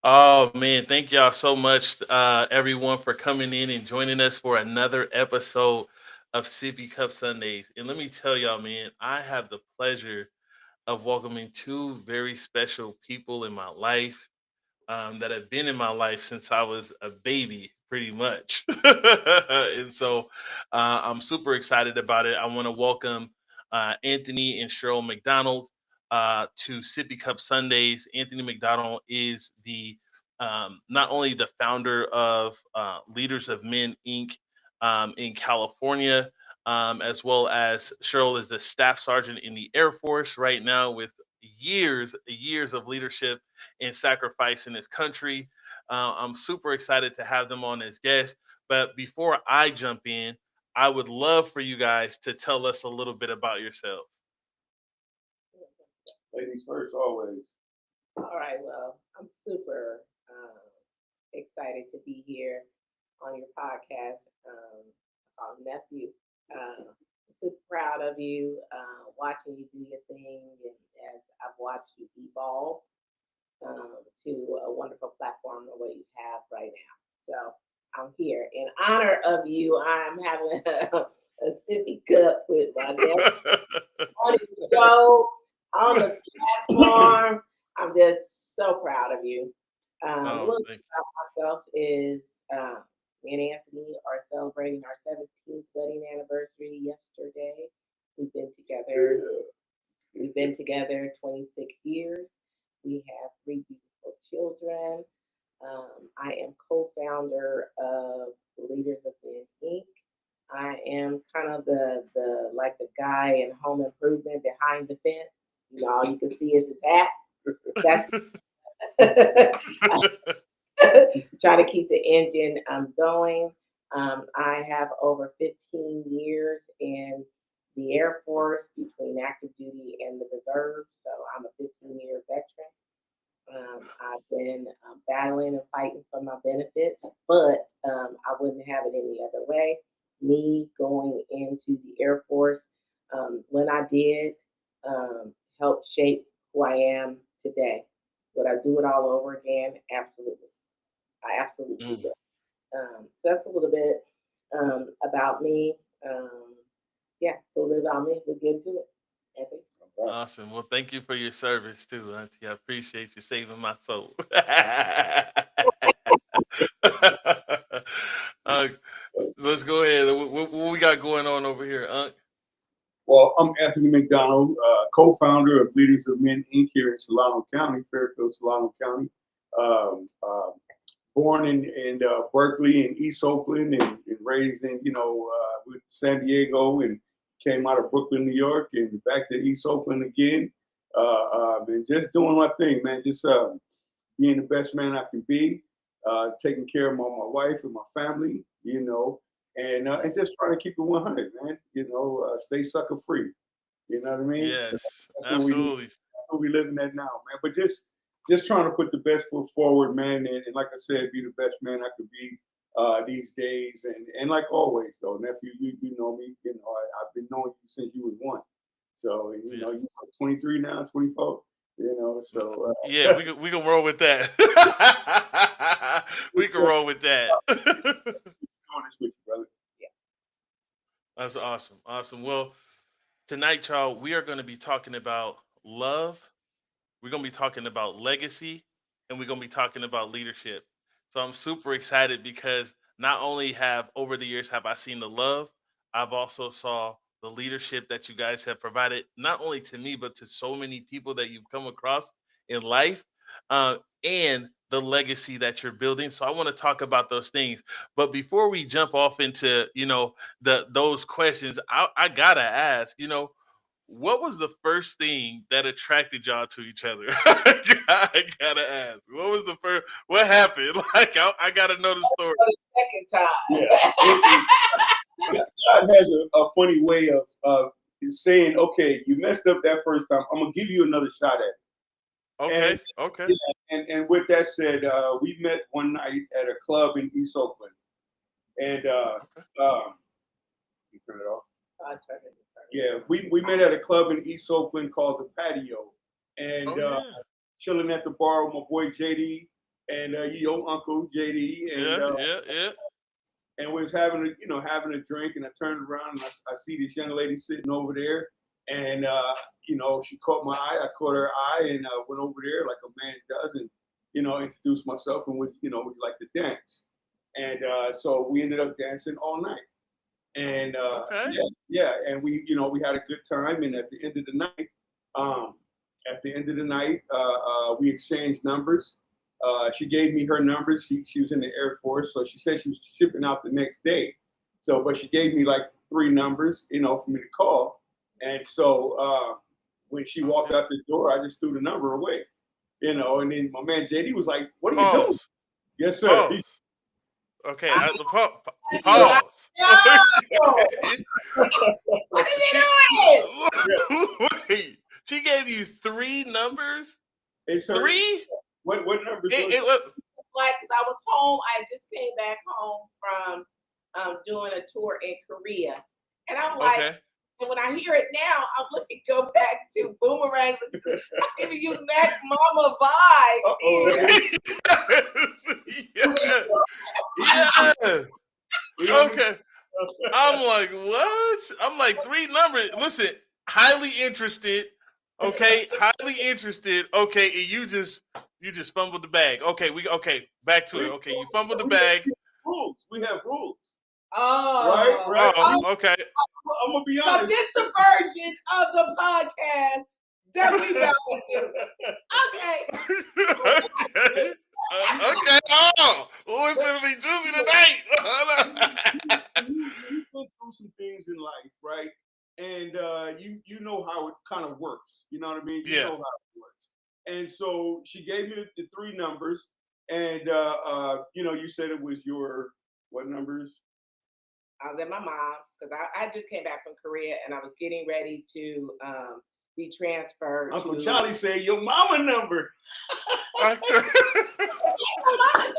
Oh man, thank y'all so much, everyone, for coming in and joining us for another episode of Sippy Cup Sundays. And let me tell y'all, man, I have the pleasure of welcoming two very special people in my life that have been in my life since I was a baby, pretty much. And so I'm super excited about it. I want to welcome Anthony and Cheryl McDonald to Sippy Cup Sundays. Anthony McDonald is the not only the founder of Leaders of Men Inc. In California, as well as Cheryl is the staff sergeant in the Air Force right now with years of leadership and sacrifice in this country. I'm super excited to have them on as guests. But before I jump in, I would love for you guys to tell us a little bit about yourselves. Ladies first, always. All right, well, I'm super excited to be here on your podcast, nephew. I'm super proud of you, watching you do your thing, and as I've watched you evolve to a wonderful platform the way you have right now. So I'm here in honor of you. I'm having a sippy cup with my nephew on the show, on the platform. I'm just so proud of you. A Oh, little bit thank about myself is me and Anthony are celebrating our 17th wedding anniversary yesterday. We've been together. We've been together 26 years. We have three beautiful children. I am co-founder of Leaders of Men Inc. I am kind of the like the guy in home improvement behind the fence. You know, all you can see is his hat. That's trying to keep the engine going. I have over 15 years in the Air Force between active duty and the reserve, so I'm a 15-year veteran. I've been battling and fighting for my benefits, but I wouldn't have it any other way. Me going into the Air Force when I did helped shape who I am today. Would I do it all over again? Absolutely. I absolutely Mm, would. So that's a little bit about me. Yeah, so a little about me. We'll get into it. Anthony. awesome. Well, thank you for your service too, Auntie. I appreciate you saving my soul. uh, let's go ahead. What we got going on over here, Unc? Well, I'm Anthony McDonald, co-founder of Leaders of Men Inc. here in Solano County, Fairfield, Solano County. Um, uh, Born in Berkeley and East Oakland, and raised in with San Diego, and came out of Brooklyn, New York, and back to East Oakland again. And just doing my thing, man. Just being the best man I can be, taking care of my wife and my family, and just trying to keep it 100, man. Stay sucker free. You know what I mean? Yes, That's what absolutely. what we living at now, man. But just trying to put the best foot forward, man. And like I said, be the best man I could be these days. And like always, though, nephew, you know me. I've been knowing you since you was one. So Yeah. you're 23 now, 24. So Yeah, we can roll with that. We just can roll with that. doing this with you, brother. That's awesome. Awesome. Well, tonight, y'all, we are going to be talking about love. We're going to be talking about legacy, and we're going to be talking about leadership. So I'm super excited because not only have over the years have I seen the love, I've also saw the leadership that you guys have provided not only to me but to so many people that you've come across in life, and the legacy that you're building. So I want to talk about those things. But before we jump off into the those questions, I gotta ask, what was the first thing that attracted y'all to each other? I gotta ask. What was the first? What happened? Like, I gotta know the story. For the second Yeah. time. God has a funny way of saying, okay, you messed up that first time. I'm gonna give you another shot at it. And Okay, okay, yeah, and with that said, we met one night at a club in East Oakland, and okay. you turn it off. I turned it. Yeah, we met at a club in East Oakland called the Patio, and Oh yeah. chilling at the bar with my boy JD. and your uncle JD, and yeah. and we was having a drink, and I turned around and I see this young lady sitting over there, and she caught my eye, I caught her eye, and went over there like a man does, and introduced myself and would you like to dance, and so we ended up dancing all night, and Okay. and we had a good time, and at the end of the night, we exchanged numbers. She gave me her numbers. She was in the Air Force, so she said she was shipping out the next day. So, but she gave me like 3 numbers, for me to call. And so when she walked out the door, I just threw the number away, And then my man JD was like, "What are you doing?" Yes, sir. Pause. Okay, pause. What is he doing? Wait, she gave you 3 numbers? Hey, sir. 3? What numbers? Like, cause I was home. I just came back home from doing a tour in Korea, and I'm like, okay. And when I hear it now, I'm looking go back to Boomerang. I'm giving you Mac Mama vibes. Yeah. Okay. I'm like, what? I'm like 3 numbers. Listen, highly interested. Okay, highly interested. Okay, and you just fumbled the bag. Okay, back to it. Okay, you fumbled the bag. We have rules. Oh, right. Oh, okay. I'm gonna be honest. So this the version of the podcast that we about to do. Okay. Okay. Oh, it's gonna be juicy tonight. You've been through some things in life, right? And you know how it kind of works. You know what I mean? You know how it works. And so she gave me the 3 numbers, and you said it was your what numbers? I was at my mom's because I just came back from Korea and I was getting ready to be transferred. Uncle Charlie said your mama number. My mama's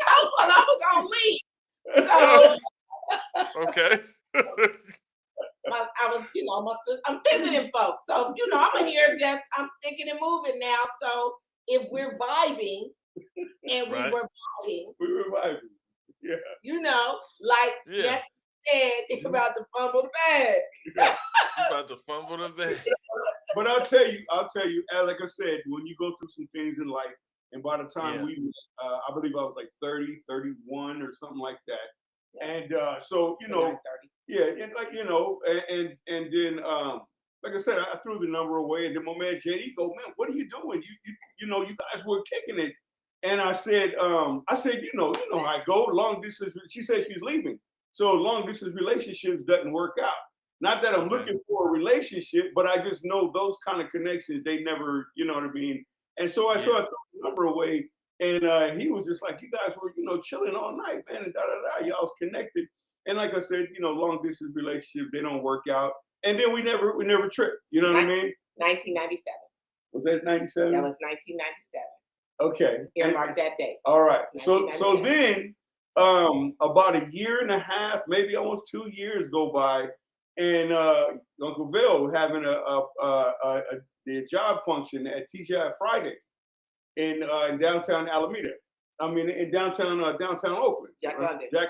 house when I was gonna leave. So okay. I'm visiting folks. So I'm here just I'm sticking and moving now. So if we're vibing and we were vibing, yeah. That said about to fumble the bag. About to fumble the bag. But I'll tell you, like I said, when you go through some things in life, and by the time we I believe I was like 30, 31 or something like that. And so, and then like I said, I threw the number away, and then my man JD go, "Man, what are you doing? You guys were kicking it." And I said, how I go, long distance. She said she's leaving. So long distance relationships doesn't work out. Not that I'm looking for a relationship, but I just know those kind of connections, they never, you know what I mean? And so I threw the number away, and he was just like, "You guys were, chilling all night, man, and y'all was connected." And like I said, long distance relationships, they don't work out. And then we never tripped. You know what I mean? 1997. Was that 97? That was 1997. Okay. Earmark that date. All right. So then about a year and a half, maybe almost 2 years go by, and Uncle Bill having a job function at TGI Friday in downtown Alameda. I mean, in downtown Oakland. Jack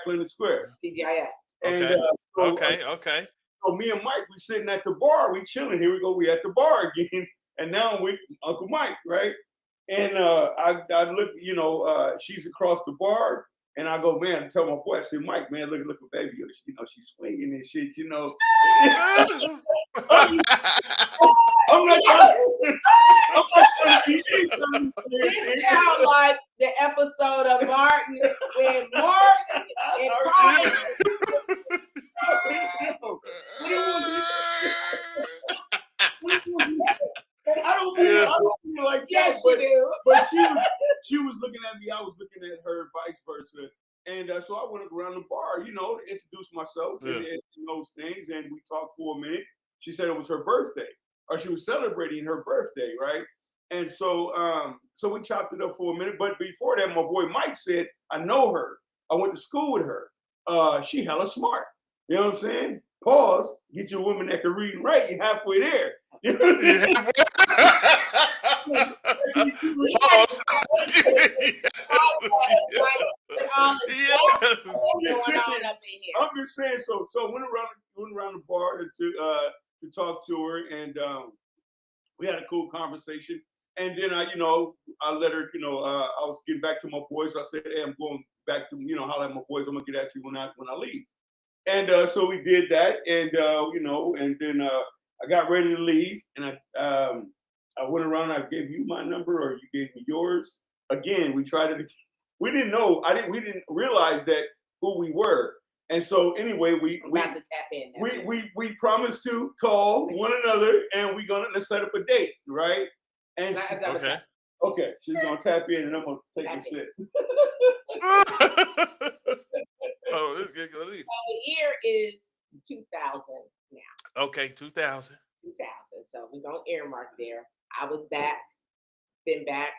London Square. TGI. And okay. So me and Mike, we sitting at the bar, we chilling. Here we go, we at the bar again, and now we Uncle Mike, right? And I look, she's across the bar, and I go, man, I tell my boy, I say, "Mike, man, look at baby, she's swinging and shit, I'm not trying to This sounds like the episode of Martin when Martin and Clyde. I don't feel like yes, that, but she was looking at me, I was looking at her, vice versa. And so I went around the bar, to introduce myself and those things, and we talked for a minute. She said it was her birthday, or she was celebrating her birthday, right? And so so we chopped it up for a minute. But before that, my boy Mike said, "I know her. I went to school with her. She hella smart." You know what I'm saying? Pause. Get your woman that can read and write. You're halfway there. just saying. So I went around the bar to talk to her, and we had a cool conversation. And then I let her, I was getting back to my boys. So I said, hey, I'm going back to, holler at my boys. I'm gonna get at you when I leave. And so we did that, and and then I got ready to leave, and I went around. I gave you my number, or you gave me yours. Again, we tried it. We didn't know. We didn't realize that who we were. And so anyway, I'm about to tap in. we promised to call one another, and let's set up a date, right? And okay, she's gonna tap in, and I'm gonna take a shit. Oh, this good. So the year is 2000 now. Okay, 2000. 2000. So we're gonna earmark there. I was back, been back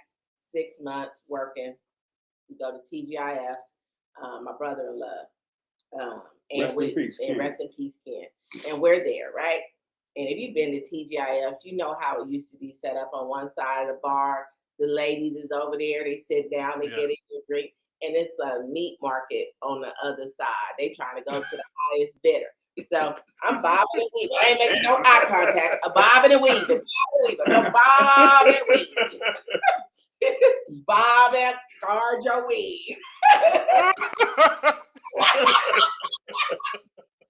6 months working. We go to TGIFs. My brother-in-law. And Rest in peace, Ken. rest in peace, Ken. And we're there, right? And if you've been to TGIF, you know how it used to be set up on one side of the bar. The ladies is over there. They sit down, they get in a drink, and it's a meat market on the other side. They trying to go to the highest bidder. So I'm bobbing and weaving. I ain't making no eye contact. I'm bobbing and weaving. No bobbing and weaving. Bobbing, guard your weave.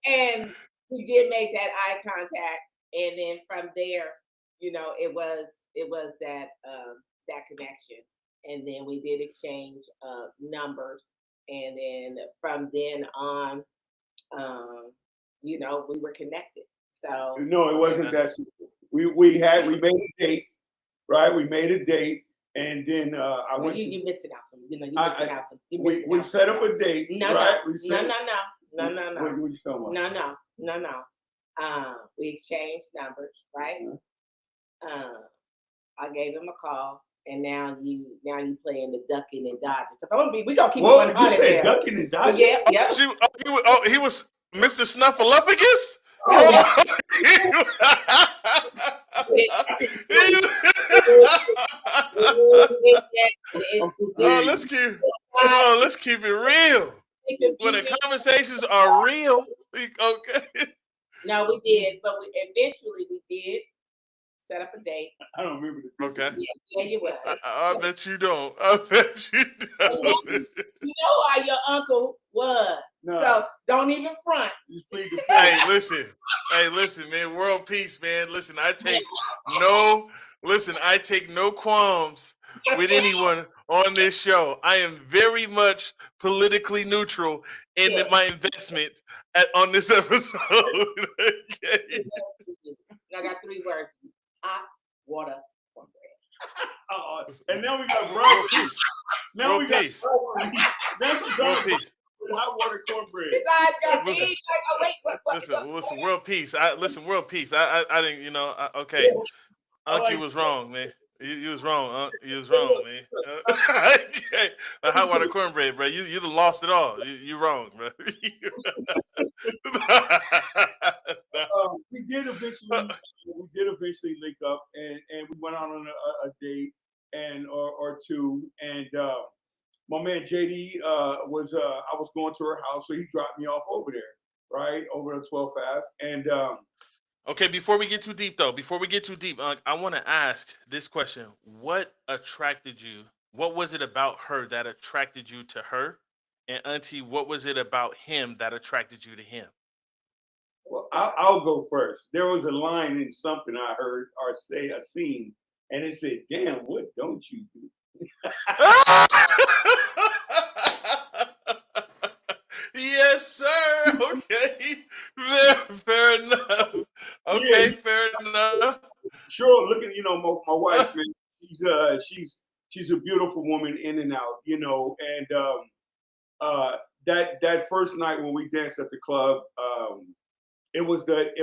And we did make that eye contact, and then from there, it was that connection, and then we did exchange numbers, and then from then on, we were connected. So no, it wasn't that simple. We made a date, right? We made a date, and then I went. You missing out some. You missing out some. We set up a date. No, right? no. What you talking about? No. We exchanged numbers, right? I gave him a call, and now you playing the ducking and dodging. So we gonna keep it 100. You said ducking and dodging? Yeah. He was Mr. Snuffleupagus? Let's keep it real. When the conversations are real, okay. No, we did, but eventually we did set up a date. I don't remember the Okay. Yeah, you will. I bet you don't. I bet you don't. You know how your uncle was. No. So don't even front. Hey, listen, man. World peace, man. Listen, I take no qualms with anyone on this show. I am very much politically neutral in my investment on this episode. Okay. I got 3 words: hot water, cornbread. And now we got world peace. Now we got peace. Now she's world peace. Hot water cornbread. His eyes got big. Like, oh wait, Listen, world peace. World peace. I didn't, okay. Uncle was wrong, man. You was wrong, You was wrong, man. Okay. Hot water cornbread, bro. You'd have lost it all. You're wrong, bro. We did eventually link up, and we went out on a date or two, and my man JD I was going to her house, so he dropped me off over there, right over on 12th Ave, and. Okay, before we get too deep, I want to ask this question. What attracted you? What was it about her that attracted you to her? And Auntie, what was it about him that attracted you to him? Well, I'll go first. There was a line in something I heard or say a scene, and it said, "Damn, what don't you do?" Yes, sir. Okay. Fair enough. Okay, fair enough. Sure. Look at my wife. Man, she's a beautiful woman in and out. And that first night when we danced at the club, it was that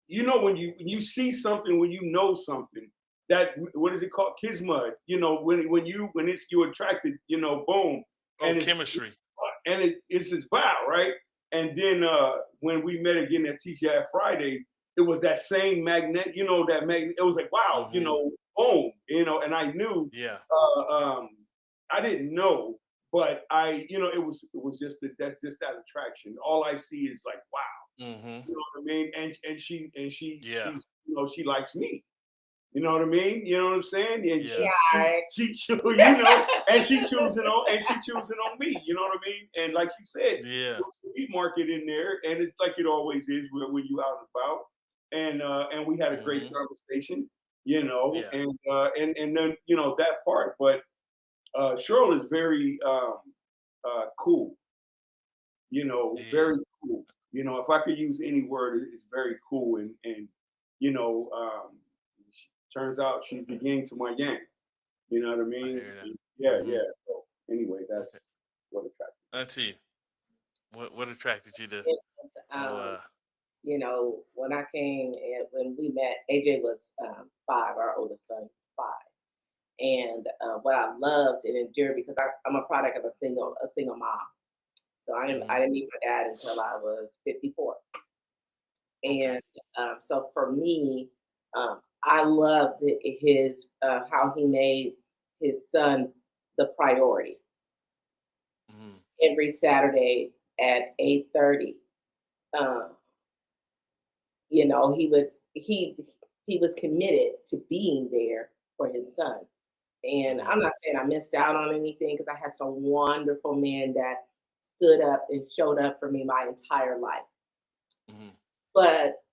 when you see something, when you know something, that what is it called, kismet? When you're attracted, boom. And chemistry. And it's his vow, right? And then when we met again at TGI Friday, it was that same magnet, it was like, wow, boom, and I knew, I didn't know but it was just that attraction. All I see is like, wow, Mm-hmm. you know what I mean? And Yeah. she's she likes me. You know what I mean? You know what I'm saying? And Yeah. she choosing on me. You know what I mean? And like you said, Yeah. there's a meat market in there, and it's like it always is when you out and about. And we had a great Mm-hmm. conversation, Yeah. and then that part. But Cheryl is very cool. Yeah. Very cool. If I could use any word, it's very cool. And you know, turns out she's the yin to my yang. You know what I I mean? hear that. Yeah, Mm-hmm. yeah. So anyway, that's Okay. what attracted. Auntie, what attracted you to And, oh when I came and when we met, AJ was 5, our oldest son was 5. And what I loved and endured because I'm a product of a single mom. So I mm-hmm. didn't meet my dad until I was 54. Okay. And so for me, I loved his how he made his son the priority Mm-hmm. every Saturday at 8:30. Um, he would he was committed to being there for his son. And Mm-hmm. I'm not saying I missed out on anything because I had some wonderful men that stood up and showed up for me my entire life. Mm-hmm. But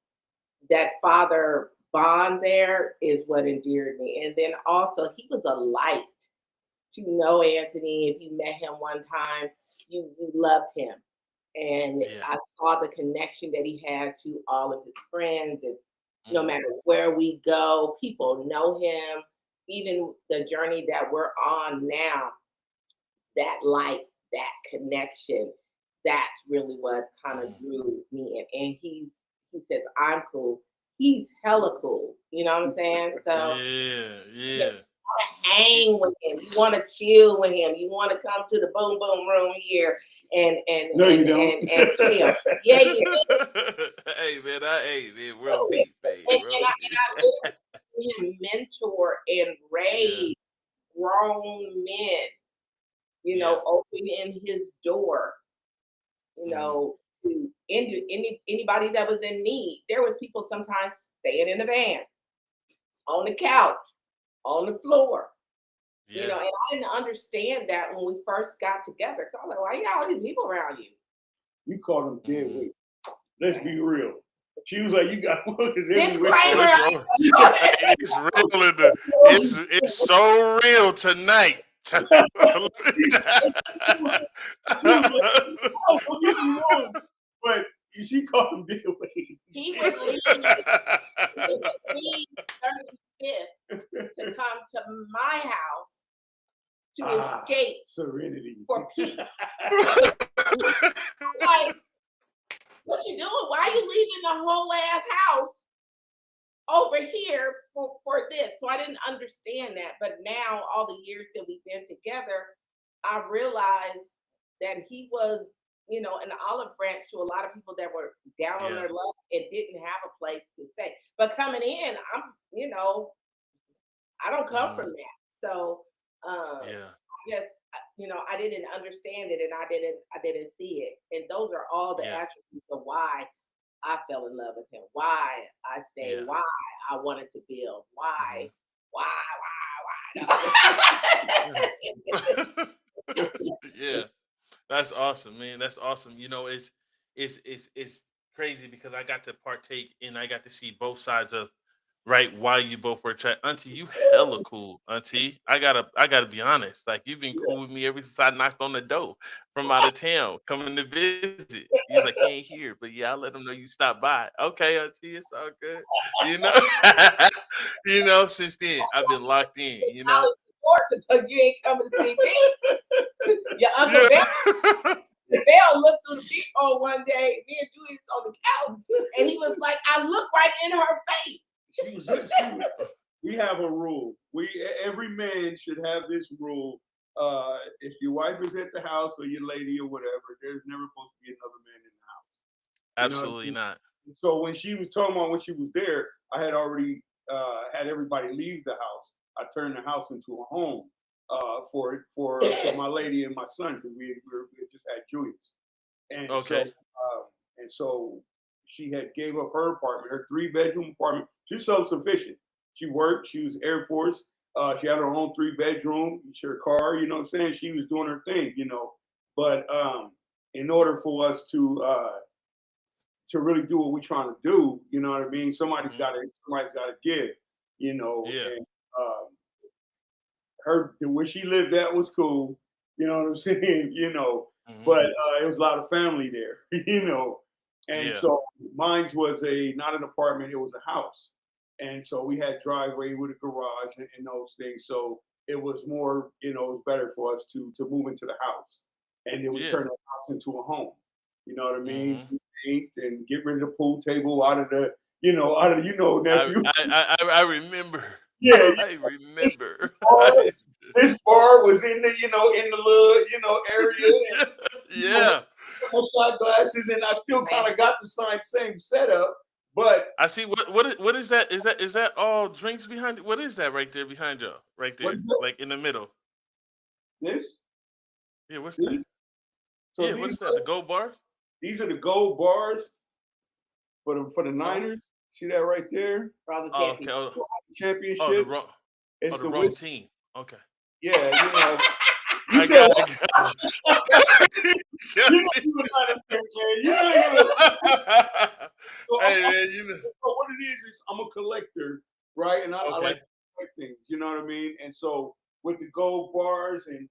that father bond there is what endeared me. And then also, he was a light to know Anthony. If you met him one time, you loved him. And Yeah. I saw the connection that he had to all of his friends. And no Mm-hmm. matter where we go, people know him. Even the journey that we're on now, that light, that connection, that's really what kind of Mm-hmm. drew me in. And he says, I'm cool. He's hella cool. You know what I'm saying? So Yeah. you Yeah. wanna hang with him. You want to chill with him. You want to come to the boom boom room here and and No, you and don't. and, and chill. Yeah, you Hey man, world do. peace, baby. And World I peace. literally seen him mentor and Yeah. raise grown men, Yeah. opening his door, Mm-hmm. to anybody that was in need. There was people sometimes staying in the van, on the couch, on the floor, Yeah. and I didn't understand that when we first got together. So I was like, why you got all these people around you? You called him dead Mm-hmm. weight. Let's be real. She was like, you got workers everywhere. Oh, Disclaimer. it's wrong. It's real in the it's so real tonight. She was like, oh, don't get me wrong, but she called him dead weight. he would leave. He would leave 35th to come to my house to escape Serenity. for peace. Like, what you doing? Why are you leaving the whole ass house over here for this? So I didn't understand that. But now, all the years that we've been together, I realized that he was, an olive branch to a lot of people that were down on Yeah. their luck and didn't have a place to stay. But coming in, I don't come Mhm. from that. So Yeah. I just, I didn't understand it and I didn't see it. And those are all the Yeah. attributes of why I fell in love with him, why I stayed, Yeah. why I wanted to build, why, Mhm. why. Yeah. That's awesome, man. That's awesome. It's crazy because I got to partake and I got to see both sides of right why you both were attracted. Auntie, you hella cool, Auntie. I gotta be honest. Like you've been cool with me ever since I knocked on the door from out of town, coming to visit. He was like, he ain't here, but yeah, I'll let him know you stopped by. Okay, Auntie, it's all good. You know, since then I've been locked in, Solid support because you ain't coming to see me. Your Uncle Bell, Yeah. Bell looked through the peephole one day, me and Julius on the couch, and he was like, I looked right in her face. We have a rule. Every man should have this rule. If your wife is at the house or your lady or whatever, there's never supposed to be another man in the house. You know what I Absolutely mean? not. So when she was talking about when she was there, I had already had everybody leave the house. I turned the house into a home. for my lady and my son because we just had Julius, and Okay. so she had gave up her apartment, her 3 bedroom apartment. She's self sufficient. She worked. She was Air Force. She had her own 3 bedroom, her car. You know what I'm saying? She was doing her thing. But in order for us to really do what we're trying to do, you know what I mean? Somebody's Mhm. got to give. Yeah. And her where she lived at was cool. You know what I'm saying? Mhm. But it was a lot of family there. And Yeah. so mine was not an apartment; it was a house. And so we had driveway with a garage and those things. So it was more, it was better for us to move into the house, and then we Yeah. turn the house into a home. You know what I mean? Mhm. Paint and get rid of the pool table out of the, I nephew. I I I remember. Yeah, I this remember. bar, this bar was in the, in the little, area, and Yeah. couple shot glasses, and I still kind of got the same setup, but I see what is that? Is that all drinks behind it? What is that right there behind y'all? Right what there, is that? like in the middle. This, Yeah, what's that? these, so Yeah, what is that? The gold bar? these are the gold bars for the Oh, Niners. See that right there? For all the oh okay. champions. Oh, the Championships. wrong It's the the wrong whiskey. team. Okay. Yeah, you I said got what? it. Got You know it. you were not a fan, man. You know you were. So Hey man, so what it is I'm a collector, right? And I like okay. to collect things, you know what I mean? And so with the gold bars and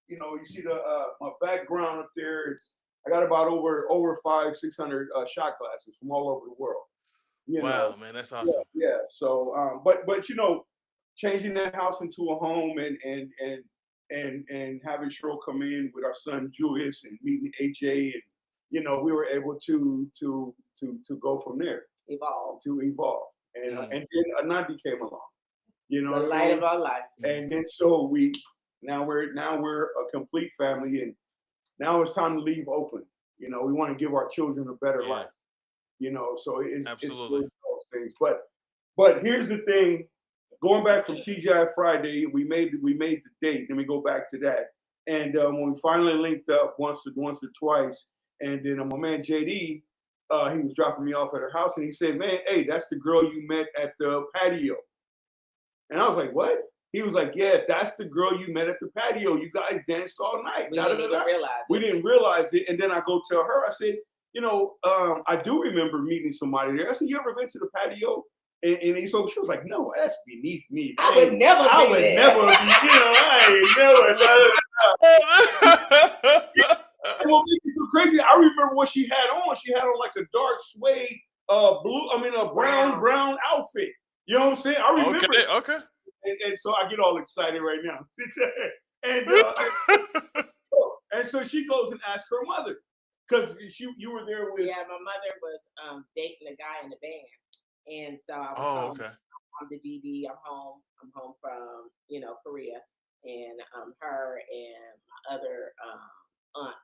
you see the my background up there, I got about over 500-600 shot glasses from all over the world. You know, Wow, man, that's yeah, awesome. yeah. So but changing that house into a home and having Cheryl come in with our son Julius and meeting AJ, and we were able to go from there, Evolve. to evolve. Mm, And then Anandi came along. You know The what I light mean? of our life. mhm. And then so now we're a complete family, and now it's time to leave Oakland. We want to give our children a better Yeah, life. So it's absolutely. those things. But here's the thing: going back from TGI Friday, we made the date. Let me go back to that. And when we finally linked up once or twice, and then my man JD, he was dropping me off at her house, and he said, "Man, hey, that's the girl you met at the patio." And I was like, "What?" He was like, "Yeah, that's the girl you met at the patio. You guys danced all night." We Da, da, didn't da, even da. realize We it. didn't realize it. And then I go tell her, I said, I do remember meeting somebody there. I said, "You ever been to the patio?" And so she was like, "No, that's beneath me. I would never I be would there. never be, I ain't never." And what makes it so crazy, I remember what she had on. She had on like a dark suede, a brown outfit. You know what I'm saying? I remember Okay, okay. and so I get all excited right now. and and so she goes and asks her mother because you were there with. Yeah, my mother was dating a guy in the band. And so I was Oh, home. okay. I'm the DD. I'm home. I'm home from, Korea. And her and my other aunt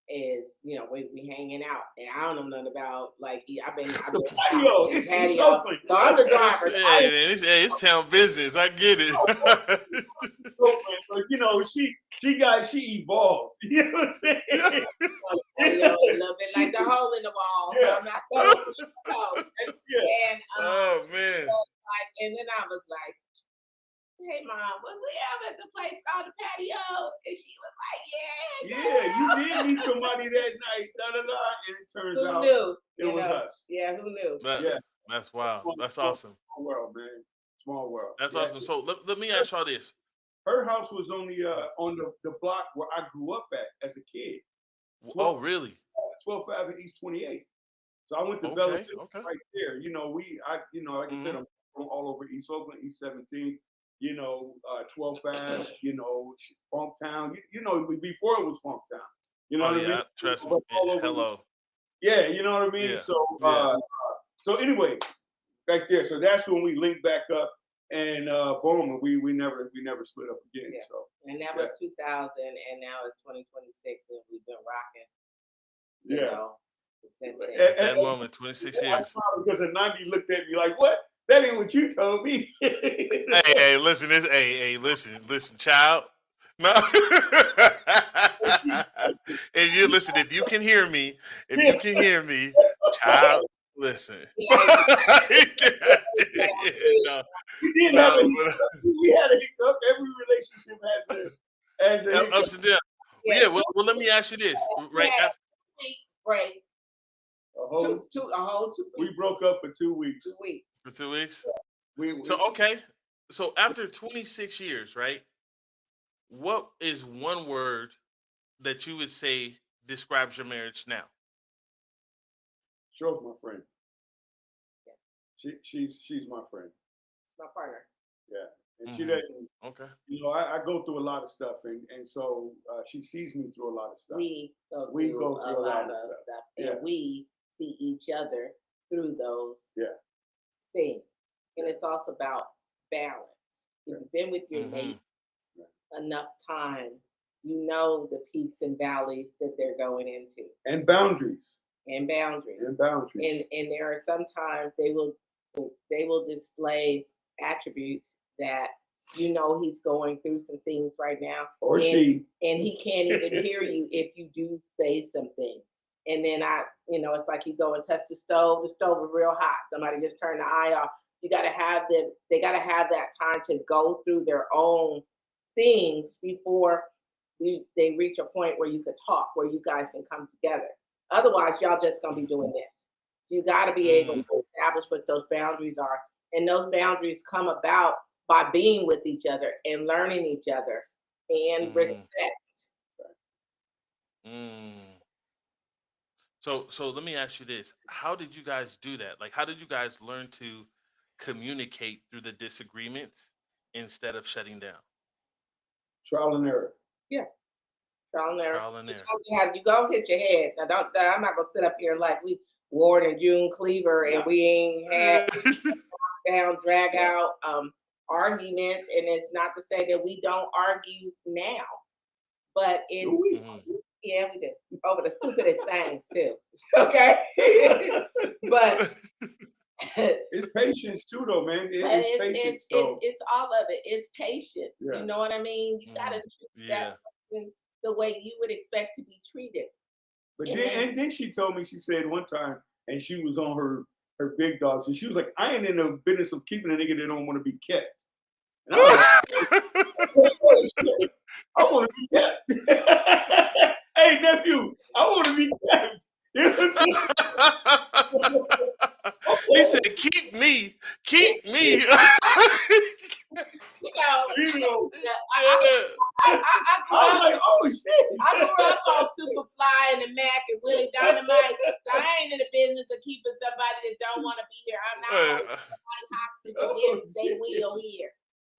is, we hanging out. And I don't know nothing about, like, I've been The patio. in the It's patio. Oakland. So I'm the It's, driver. I didn't it's town business. I get it. Oakland, but she evolved. You know what I'm saying? know Yeah, a little bit like the hole in the wall. So yeah, I'm not going to know. yeah. And Oh man. and then I was like, "Hey mom, was we ever at the place called the patio?" And she was like, "Yeah, Yeah, you girl." did meet somebody that night, da da da, and it turns Who out knew? it was us. Yeah, who knew? That Yeah, that's wild. small, That's small, awesome. small world, man. Small world. That's Yeah, awesome. So let me ask y'all this. her house was on the block where I grew up at as a kid, Oh 12, really? 12th Avenue East 28. So I went to Bella Okay, Vista okay. right there. Like I said, Hmm. I'm from all over East Oakland, East 17th. 12th Ave. Funktown. Before it was Funktown. You know Oh what I mean? yeah, trust me. But all over East. Hello. Yeah, you know what I mean. Yeah. Yeah. So anyway, back there. So that's when we linked back up, and boom, and we never split up again. Yeah. So And that yeah, was 2000, and now it's 2026, and we've been rocking, you yeah. know, since then. At And that moment, 26 I years. smiled because Anandi looked at me like, "What? That ain't what you told me." Hey, listen, listen, child. No. And you listen, if you can hear me, child, listen. No, We did have no, a hiccup. We had a hiccup. Every relationship has a hiccup. ups and downs. Yeah, well, let me ask you this, right? Break. A whole, A whole 2 weeks. we broke up for 2 weeks. 2 weeks. For 2 weeks. We So okay, so after 26 years, right? What is one word that you would say describes your marriage now? Cheryl's my friend. She's my friend. It's my partner. Yeah, and she Mhm. doesn't. Okay. You know, I go through a lot of stuff, and so she sees me through a lot of stuff. We go through a lot of stuff, and Yeah. we see each other through those Yeah. things. And it's also about balance. If you've been with your mate enough time, you know the peaks and valleys that they're going into, And boundaries. and boundaries. And boundaries. And there are sometimes they will display attributes that you know he's going through some things right now, Or and, she. and he can't even hear you if you do say something. And then it's like you go and touch the stove is real hot. Somebody just turned the eye off. You got to have them. They got to have that time to go through their own things before they reach a point where you could talk, where you guys can come together. Otherwise, y'all just gonna be doing this. So you got to be able to establish what those boundaries are, and those boundaries come about by being with each other and learning each other and respect. So let me ask you this: how did you guys do that? Like, how did you guys learn to communicate through the disagreements instead of shutting down? Trial and error. Yeah, trial and error. Trial and error. You go hit your head. Now, I'm not gonna sit up here like we Ward and June Cleaver and we ain't had drag out arguments. And it's not to say that we don't argue now, but it's yeah, we do over the stupidest things too. Okay, but it's patience too, though, man. It's patience. It's all of it. It's patience. Yeah. You know what I mean? You gotta treat that person the way you would expect to be treated. But then she told me, she said one time, and she was on her big dogs, and she was like, I ain't in the business of keeping a nigga that don't want to be kept. And I was like, I want to be kept. Hey, nephew, I want to be kept. You know what I'm saying? He said, keep me. You know, I was like, oh shit. I grew up on Superfly and the Mac and Willie Dynamite. So I ain't in the business of keeping somebody that don't want to be here. I'm not hostage against they will here.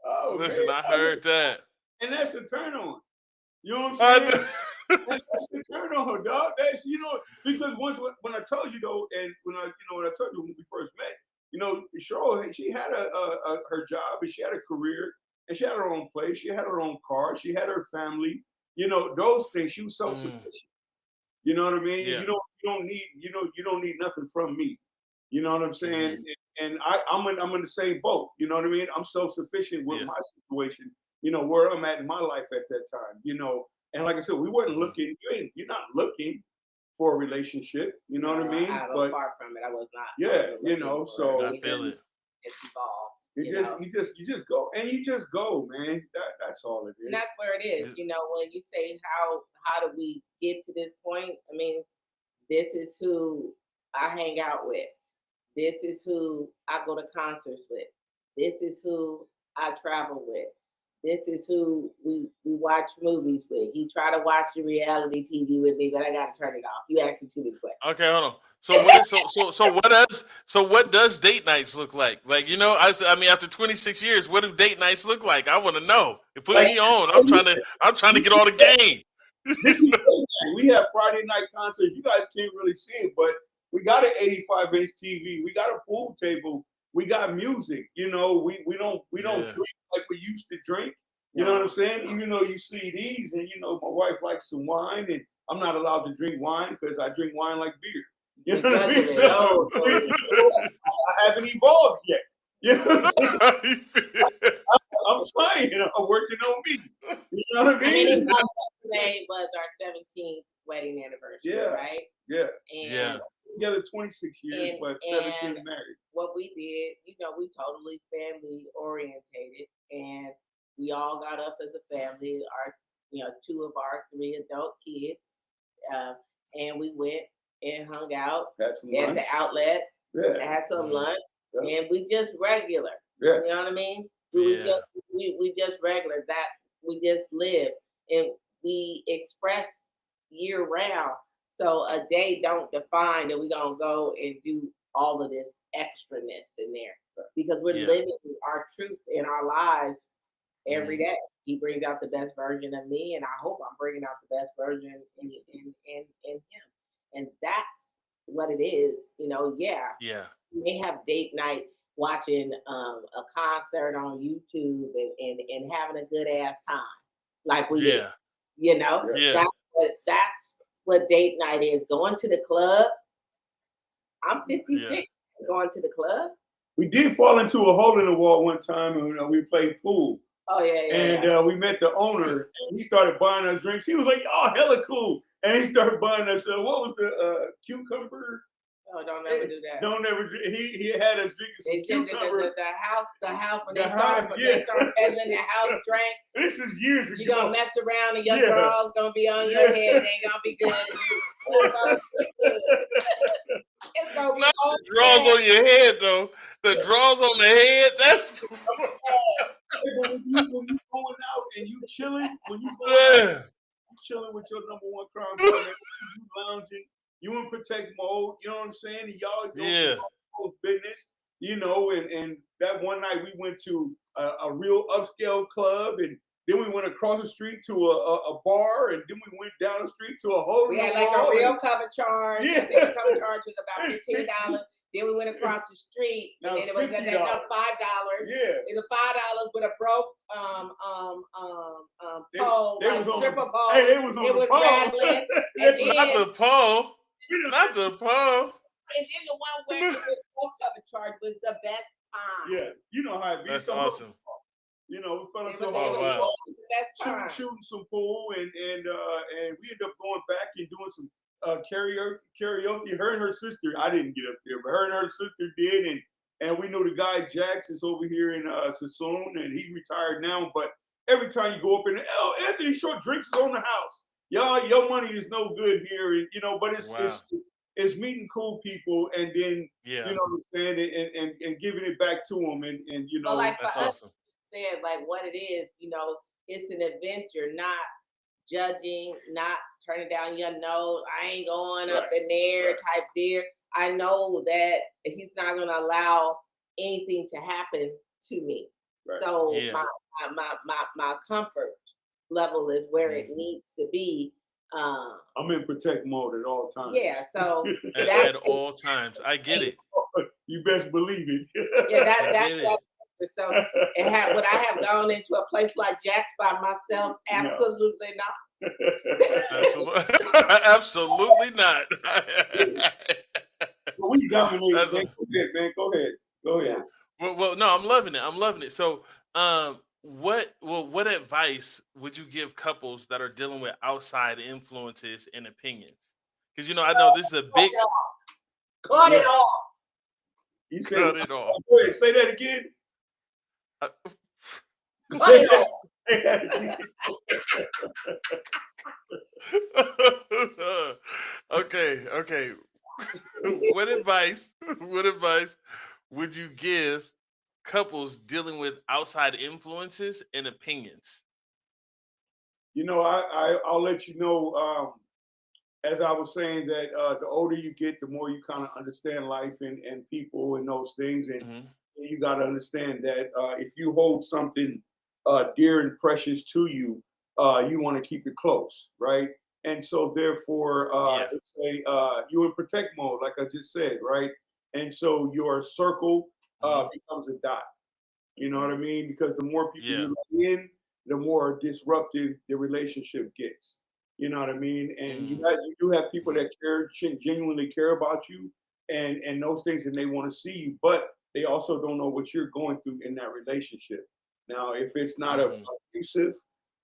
Oh, listen, man. I heard that. And that's a turn on. You know what I'm saying? That's a turn on, dog. That's because when I told you though, and when I told you when we first met, Cheryl, she had her job and she had a career and she had her own place, she had her own car, she had her family, those things. She was self-sufficient. You know what I mean? Yeah. You don't need nothing from me. You know what I'm saying? And I'm in the same boat. You know what I mean? I'm self-sufficient with my situation. Where I'm at in my life at that time. And like I said, we weren't looking. You're not looking for a relationship. You know what I mean? But far from it, I was not. Yeah, so I feel it. It's evolved. You just go, and you just go, man. That's all it is. And that's where it is. When you say how do we get to this point? I mean, this is who I hang out with. This is who I go to concerts with. This is who I travel with. This is who we watch movies with. You try to watch the reality TV with me, but I gotta turn it off. You asking too many questions. Okay, hold on. So what does date nights look like? Like, I mean, after 26 years, what do date nights look like? I want to know. Put me on. I'm trying to get all the game. We have Friday night concerts. You guys can't really see it, but we got an 85-inch TV. We got a pool table. We got music. We don't drink like we used to drink. You know what I'm saying? Even though you see these, and my wife likes some wine, and I'm not allowed to drink wine because I drink wine like beer. You know what I mean? So I haven't evolved yet. You know what I'm saying? I'm I'm trying. I'm working on me. You know what I I mean, mean? May was our 17th wedding anniversary, Yeah. right? Yeah. And Yeah. Together 26 years, but 17 married. what we did, we totally family orientated, and we all got up as a family. Our, two of our three adult kids, uh, and we went and hung out Had some at lunch. the outlet, Yeah. had some lunch, Yeah. and we just regular. Yeah. You know what I mean? We Yeah. just we just regular. That we just live, and we express year round. So a day don't define that we're gonna go and do all of this extraness in there because we're Yeah. living our truth in our lives every Mhm. day. He brings out the best version of me, and I hope I'm bringing out the best version in him. And that's what it is. Yeah, Yeah. you may have date night watching a concert on YouTube and having a good ass time like we did. Yeah. Yeah. That's what date night is. Going to the club. I'm Yeah. 56. Going to the club. We did fall into a hole in the wall one time, and we played pool. Oh yeah, yeah. And we met the owner, and he started buying us drinks. He was like, "Oh, hella cool!" And he started buying us. What was the cucumber? Oh, don't ever do that. Don't ever. He had us drinking some cucumber. The house when The they house, start peddling the house drink. This is years ago. You're gonna mess around and your Yeah. drawers gonna be on your head. It ain't gonna be good. It's gonna be Not all the draws bad. on your head though. The draws on the head. That's But when you going out and you chilling, when you going out, yeah. you chilling with your number one crime partner, you lounging, you in protect mode, you know what I'm saying? And y'all doing Yeah. your business, and that one night we went to a real upscale club, and then we went across the street to a bar, and then we went down the street to a hole in We the had like wall, a real cover charge. Yeah. I think the cover charge was about $15. Then we went across the street, Now and then it was it's $50. $5. Yeah. It was $5 with a broke pole, They like was on stripper the, pole. hey, they was on It the was pole. rattling, and then Not the pole. Not the pole. and then the one where it was no cover charge was the best time. Yeah, you know how it be. That's So, awesome. we fell It into was, a hole. wow. the best time. Shooting some pool, and we ended up going back and doing some karaoke. Her and her sister, I didn't get up there, but her and her sister did, and we know the guy Jax is over here in Sassoon, and he's retired now. But every time you go up in, Anthony Short drinks is on the house. Y'all, your money is no good here, and but it's meeting cool people, and then Yeah. you know what I'm saying, and giving it back to them, and But like That's for us, awesome. said like what it is, it's an adventure, not judging, not turning down your nose. I ain't going up in there type deal. I know that he's not gonna allow anything to happen to me. Right. So Yeah. my comfort level is where it needs to be. I'm in protect mode at all times. Yeah, so At all times. I get it. You best believe it. yeah, I get it. so would I have gone into a place like Jack's by myself? Absolutely not. Absolutely not. Well, we dominated. That's Man. Man. Go ahead. Well, no, I'm loving it. I'm loving it. So, what advice would you give couples that are dealing with outside influences and opinions? Because I know this is a big Cut it off. You said cut it off. Go ahead. Say that again. Cut it off. Say that again. Okay. What advice would you give couples dealing with outside influences and opinions? I'll let you know. As I was saying, that the older you get, the more you kind of understand life and people and those things, and you got to understand that if you hold something dear and precious to you, you want to keep it close, right? And so therefore, it's you're in protect mode, like I just said, right? And so your circle becomes a dot. You know what I mean? Because the more people you let in, the more disruptive the relationship gets. You know what I mean? And you do have people that genuinely care about you and those things, and they want to see you, but they also don't know what you're going through in that relationship. Now, if it's not Mhm. abusive,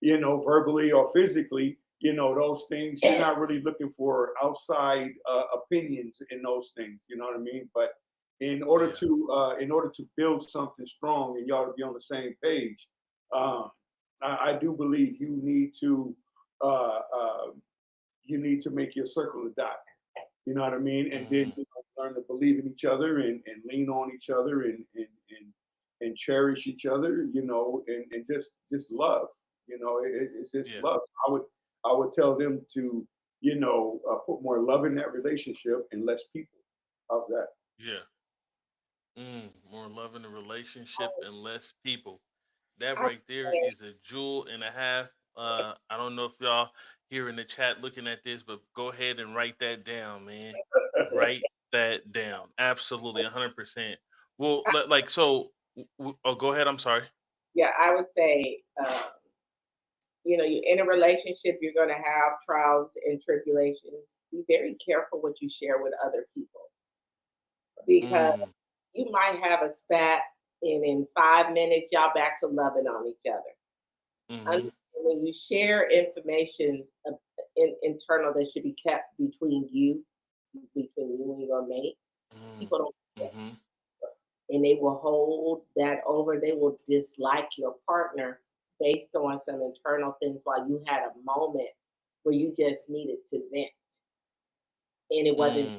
verbally or physically, those things, you're not really looking for outside opinions in those things. You know what I mean? But Yeah. in order to build something strong and y'all to be on the same page, um, I do believe uh, uh, you need to make your circle a dot. You know what I mean? And then Mhm. learn to believe in each other and lean on each other and cherish each other. And just love. It's just Yeah. love. I would tell them to put more love in that relationship and less people. How's that? Yeah. More love in the relationship and less people. That I right there is a jewel and a half. I don't know if y'all here in the chat looking at this, but go ahead and write that down, man. Write that down. Absolutely, 100%. Well, like so. Oh, go ahead. I'm sorry. yeah, I would say, you're in a relationship, you're going to have trials and tribulations. Be very careful what you share with other people because Mm, you might have a spat, and in 5 minutes, y'all back to loving on each other. mm-hmm. Understand when you share information internal that should be kept between you and your mate, Mm, people don't do that. mm-hmm. And they will hold that over. They will dislike your partner based on some internal things while you had a moment where you just needed to vent and Mm,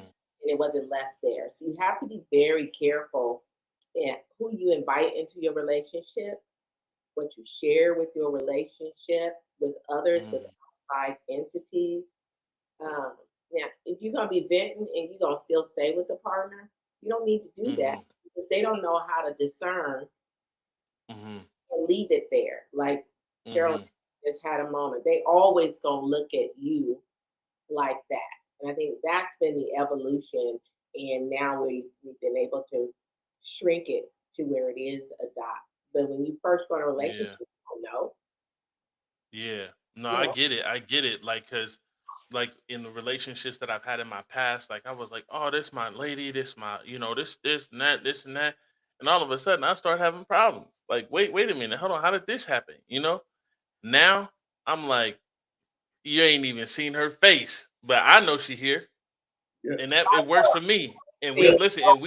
it wasn't left there. So you have to be very careful in who you invite into your relationship, what you share with your relationship with others, with mm, outside entities. Um, Now, if you're gonna be venting and you're gonna still stay with the partner, you don't need to do that mm-hmm. because they don't know how to discern Mm-hmm. and leave it there. Like Carolyn Mm-hmm. just had a moment. They always gonna look at you like that. And I think that's been the evolution. And now we've been able to shrink it to where it is a dot. But when you first go in a relationship, Yeah. you don't know. Yeah. No, You I know, get it. I get it. Like, cause, like in the relationships that I've had in my past, like I was like, oh, this my lady, this my, this and that, this and that, and all of a sudden I start having problems. Like, wait a minute, hold on, how did this happen? Now I'm like, you ain't even seen her face, but I know she here, Yeah. and that it works for me. And we still,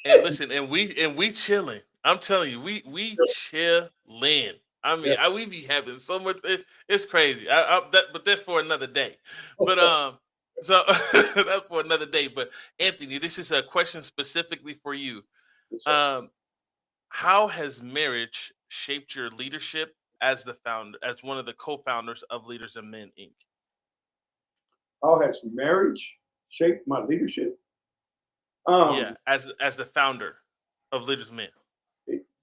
listen, and we chilling. I'm telling you, we chilling. I Yeah. mean, we be having so much. It's crazy. But that's for another day. But so that's for another day. But Anthony, this is a question specifically for you. Yes, sir. Um, how has marriage shaped your leadership as the founder, as one of the co-founders of Leaders of Men Inc? How has marriage shaped my leadership? Um, Yeah, as the founder of Leaders of Men.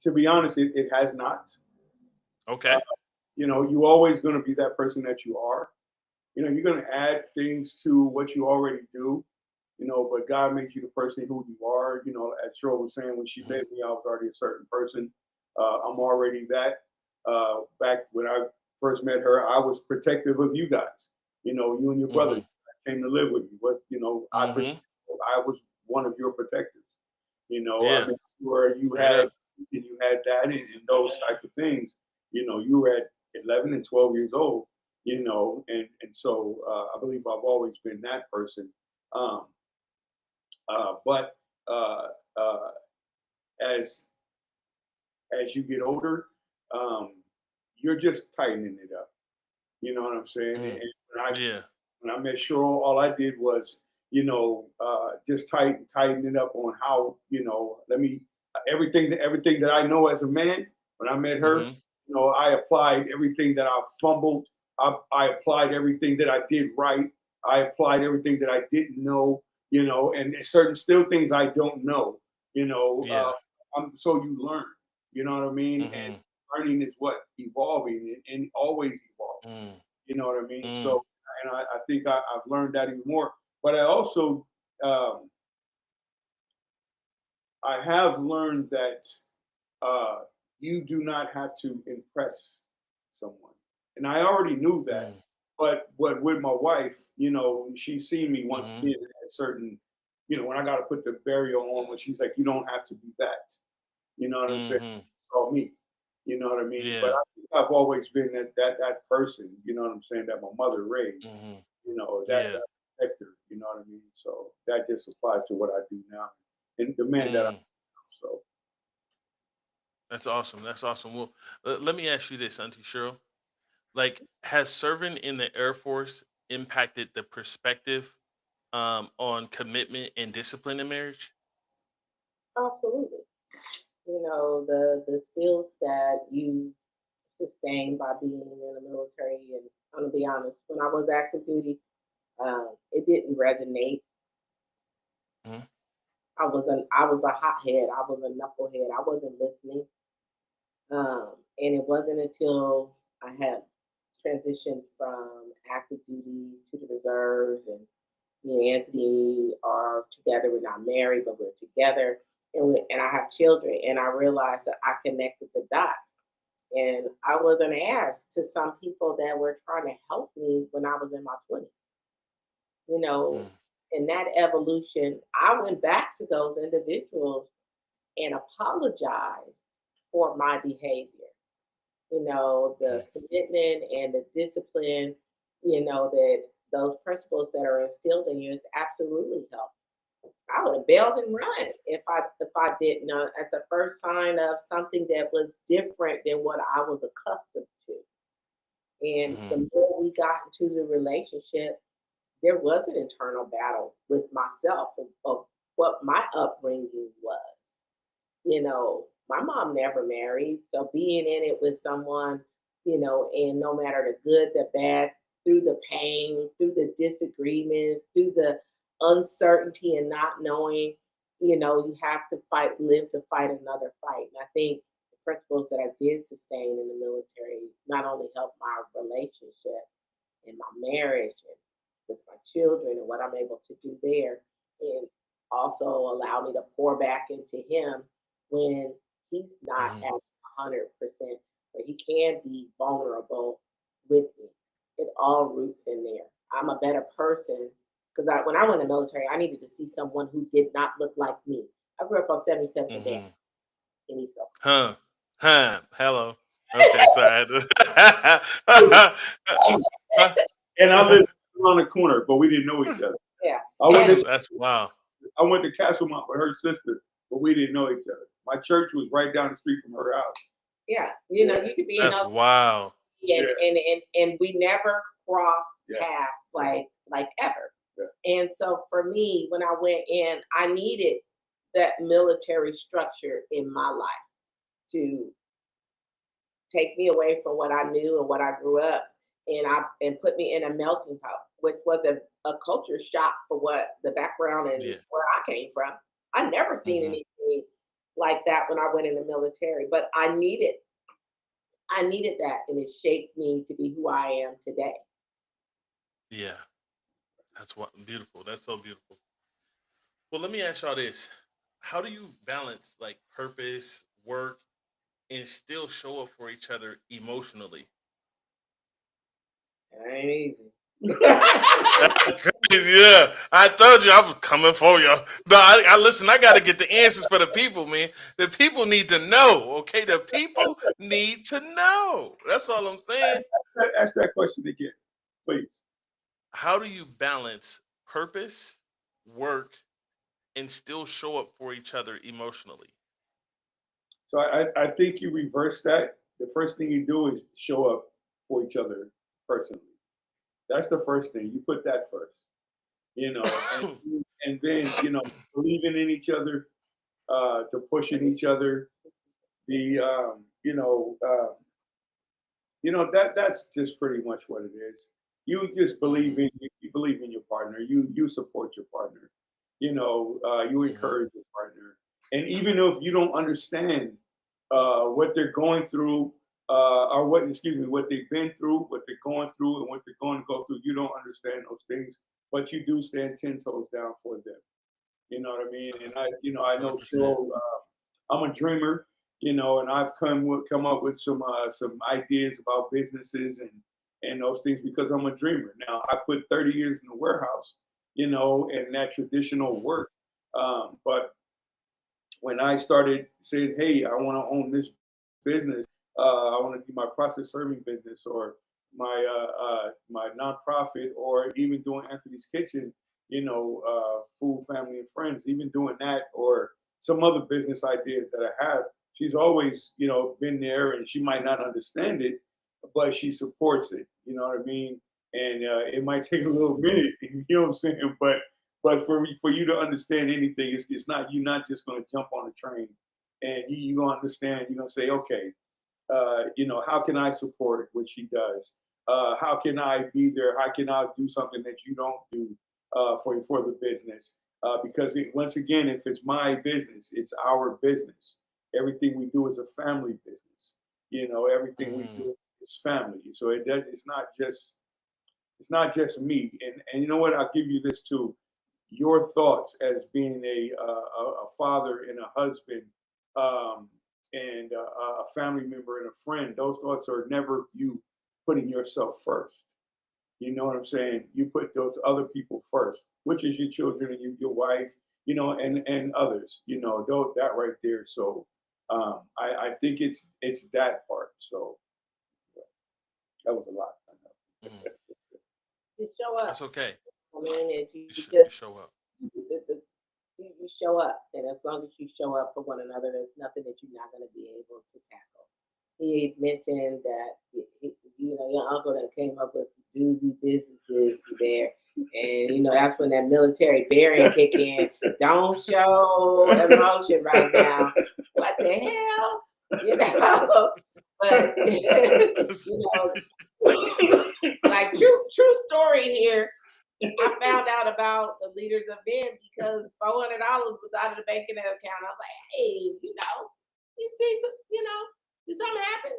to be honest, it has not. Uh, Okay. you always going to be that person that you are. You're going to add things to what you already do. But God makes you the person who you are. As Cheryl was saying, when she Mhm, met me, I was already a certain person. I'm already that. Back when I first met her, I was protective of you guys. You and your brother mhm, came to live with me. But mhm. I was one of your protectors. I Yeah, mean, where straight up. you had that and those type of things. You were at 11 and 12 years old. And so I believe I've always been that person. Um, but uh, uh, as you get older, um, you're just tightening it up. You know what I'm saying? And Mm. Yeah. when I met Cheryl, all I did was, just tighten it up on how, let me everything that I know as a man. When I met her, Mhm. I applied everything that I fumbled. I applied everything that I did right. I applied everything that I didn't know. And there's certain still things I don't know. You know, Yeah. so you learn. You know what I mean? And Mhm. learning is what evolving and always evolving. Mm. You know what I mean? Mm. So, and I think I've learned that even more. But um, I have learned that uh, you do not have to impress someone, and I already knew that. Mm. But with my wife, she's seen me once Mhm. again at certain, when I got to put the burial on, when she's like, you don't have to be that. You know what I'm saying? She Mhm. saw me. You know what I mean? But Yeah. I think I've always been that person. You know what I'm saying? That my mother raised. Hmm. You know Yeah. that protector. You know what I mean? So that just applies to what I do now and the man that I am. Mm. So That's awesome. That's awesome. Well, let me ask you this, Auntie Cheryl. Like, has serving in the Air Force impacted the perspective on commitment and discipline in marriage? Absolutely. You know, the skills that you sustain by being in the military, and I'm gonna be honest, when I was active duty, it didn't resonate. Mhm. I was a hothead. I was a knucklehead. I wasn't listening. And it wasn't until I had transitioned from active duty to the reserves, and me and Anthony are together. We're not married, but we're together, and I have children. And I realized that I connected the dots. And I was an ass to some people that were trying to help me when I was in my 20s. You know, Mm. in that evolution, I went back to those individuals and apologized for my behavior. You know, the Mm. commitment and the discipline, you know, that those principles that are instilled in you is absolutely helped. I would have bailed and run if I didn't know at the first sign of something that was different than what I was accustomed to. And Mhm. the more we got into the relationship, there was an internal battle with myself of what my upbringing was. You know, my mom never married, so being in it with someone, you know, and no matter the good, the bad, through the pain, through the disagreements, through the uncertainty and not knowing, you know, you have to fight, live to fight another fight. And I think the principles that I did sustain in the military not only helped my relationship and my marriage and with my children and what I'm able to do there, and also allow me to pour back into him when he's not Mhm. at 100%, but he can be vulnerable with me. It all roots in there. I'm a better person because when I went in the military, I needed to see someone who did not look like me. I grew up on 77th and Bank Mhm. in East Huh. Huh. Hello. Okay. So and I lived around the corner, but we didn't know each other. Yeah. I went And to That's wow. I went to Castlemont with her sister, but we didn't know each other. My church was right down the street from her house. yeah, you Yeah, know, you could be in That's those wow. and yeah, we never crossed yeah, paths yeah, like ever. yeah. And so for me, when I went in, I needed that military structure in my life to take me away from what I knew and what I grew up, and put me in a melting pot, which was a culture shock for what the background and Yeah. where I came from. I never seen Hmm. anything like that when I went in the military, but I needed that, and it shaped me to be who I am today. Yeah. That's what beautiful. That's so beautiful. Well, let me ask y'all this: how do you balance like purpose, work, and still show up for each other emotionally? It ain't easy. That's crazy. Yeah, I told you I was coming for y'all. No, I listen. I got to get the answers for the people, man. The people need to know. Okay, the people need to know. That's all I'm saying. Ask that question again, please. How do you balance purpose, work, and still show up for each other emotionally? So I think you reverse that. The first thing you do is show up for each other personally. That's the first thing. You put that first, you know, and then believing in each other, to pushing each other. The that's just pretty much what it is. You just Hmm. you believe in your partner. You support your partner. You Hmm. encourage your partner. And even if you don't understand what they're going through, or what they've been through, what they're going through, and what they're going to go through, you don't understand those things, but you do stand 10 toes down for them. You know what I mean? And I know 100%. Cheryl. I'm a dreamer, and I've come up with some ideas about businesses and those things because I'm a dreamer. Now I put 30 years in the warehouse, and that traditional work. But when I started saying, "Hey, I want to own this business," I want to do my process serving business or my nonprofit, or even doing Anthony's Kitchen, food, family, and friends, even doing that, or some other business ideas that I have. She's always, been there, and she might not understand it, but she supports it. You know what I mean? And it might take a little minute, you know what I'm saying? But for you to understand anything, it's not, you're not just going to jump on a train, and you're going to understand. You're going to say, okay, how can I support what she does? How can I be there? How can I do something that you don't do for the business? Because once again, if it's my business, it's our business. Everything we do is a family business. Everything we do is family. So it's not just me. And you know what? I'll give you this too. Your thoughts as being a father and a husband, and a family member and a friend, those thoughts are never you putting yourself first. You know what I'm saying? You put those other people first, which is your children and your wife, and others, that right there. So I think it's that part. So that was a lot. I know. Mhm. Just show up. That's okay. I mean, if you You just show up. you show up, and as long as you show up for one another, there's nothing that you're not going to be able to tackle. He mentioned that your uncle that came up with some doozy businesses there, and that's when that military bearing kick in. Don't show emotion right now. What the hell, But like true story here. I found out about the Leaders of Men because $400 was out of the banking account. I was like, hey, you see, did something happen?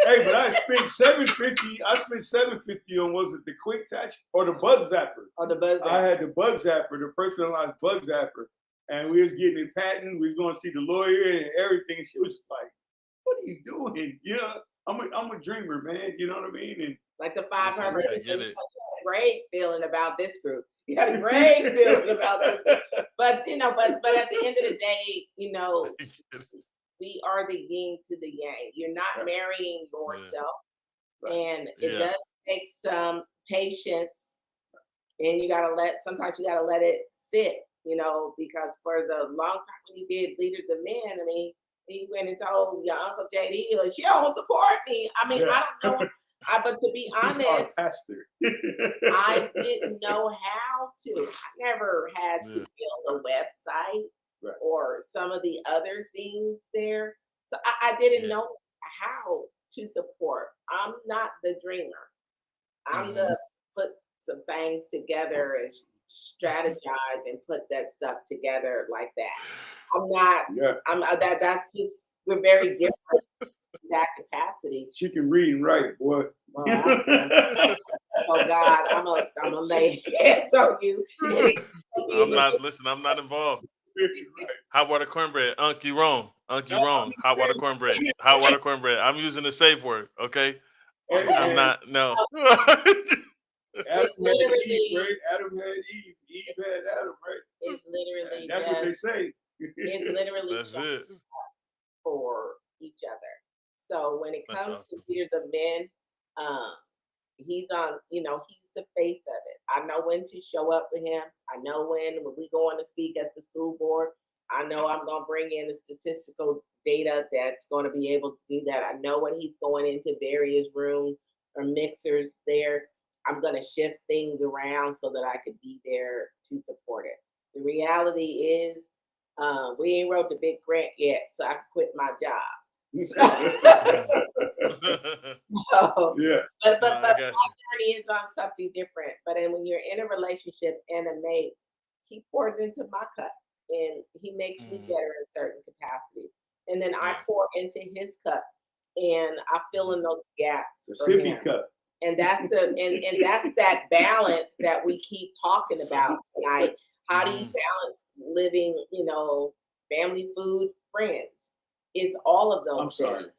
Hey, but I spent $750. I spent $750 on, was it the Quick Touch or the Bug Zapper? Oh, the Bug Zapper. I had the Bug Zapper, the personalized Bug Zapper, and we was getting it patent. We was going to see the lawyer and everything. She was like, "What are you doing?" I'm a dreamer, man. You know what I mean? And like the 500. I get it. Great feeling about this group. You got a great feeling about this group. But at the end of the day, we are the yin to the yang. You're not marrying yourself. Right. And it does take some patience, and sometimes you gotta let it sit, because for the long time when you did Leaders of Men, I mean, he went and told your Uncle JD, she don't support me. I mean, I don't know. But to be honest, I didn't know how to. I never had to build a website or some of the other things there. So I didn't know how to support. I'm not the dreamer. I'm the put some things together and strategize and put that stuff together like that. I'm not. That's just, we're very different in that capacity. She can read and write, boy. Well, oh God, I'm a lay hands on you. I'm not involved. Hot water cornbread, Unky wrong. Hot water cornbread. Hot water cornbread. I'm using the safe word, okay? I'm not. No. Adam had Eve, right? Adam had Eve. Eve had Adam, right? It's literally and that's what they say. It's literally That's it. for each other. So when it comes to Leaders of Men, he's on, he's the face of it. I know when to show up for him. I know when we go on to speak at the school board, I know I'm going to bring in the statistical data that's going to be able to do that. I know when he's going into various rooms or mixers there, I'm going to shift things around so that I could be there to support it. The reality is, we ain't wrote the big grant yet, so I can quit my job. But my journey is on something different. But then when you're in a relationship and a mate, he pours into my cup and he makes me better in certain capacities. And then I pour into his cup and I fill in those gaps. The sippy cup. And that's that's that balance that we keep talking about tonight. How do you balance living, family, food, friends? It's all of those things. Sorry.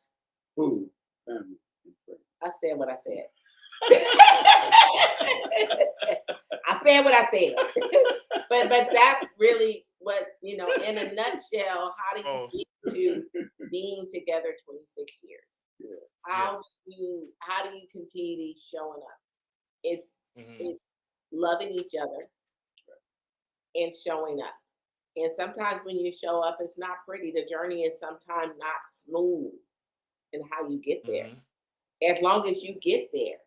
Food, family, and friends. I said what I said. I said what I said. but that's really what, in a nutshell, how do you get to being together Yeah. How do you continue showing up? It's Hmm. it's loving each other and showing up. And sometimes when you show up, it's not pretty. The journey is sometimes not smooth in how you get there. Hmm. As long as you get there.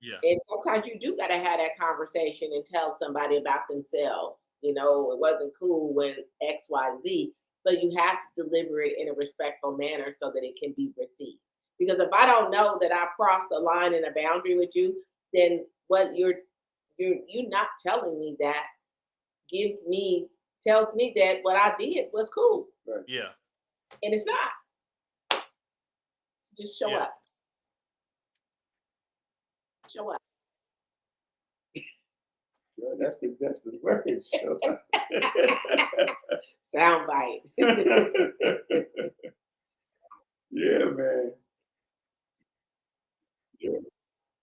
Yeah. And sometimes you do gotta have that conversation and tell somebody about themselves. It wasn't cool when XYZ, but you have to deliver it in a respectful manner so that it can be received. Because if I don't know that I crossed a line and a boundary with you, then what you're not telling me that gives me tells me that what I did was cool. Right. Yeah. And it's not. Just show Yeah. up. Show up. Yeah, that's the word. So. Soundbite. Yeah, man. Yeah.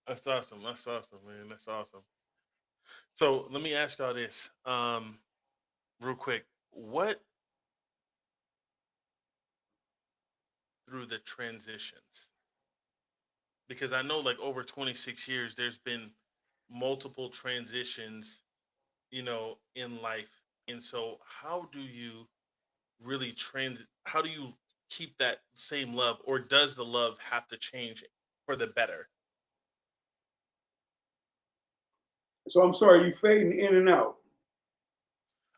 That's awesome. That's awesome, man. That's awesome. So let me ask y'all this, real quick. What through the transitions? Because I know like over 26 years, there's been multiple transitions, in life. And so how do you how do you keep that same love, or does the love have to change for the better? So I'm sorry, you fading in and out.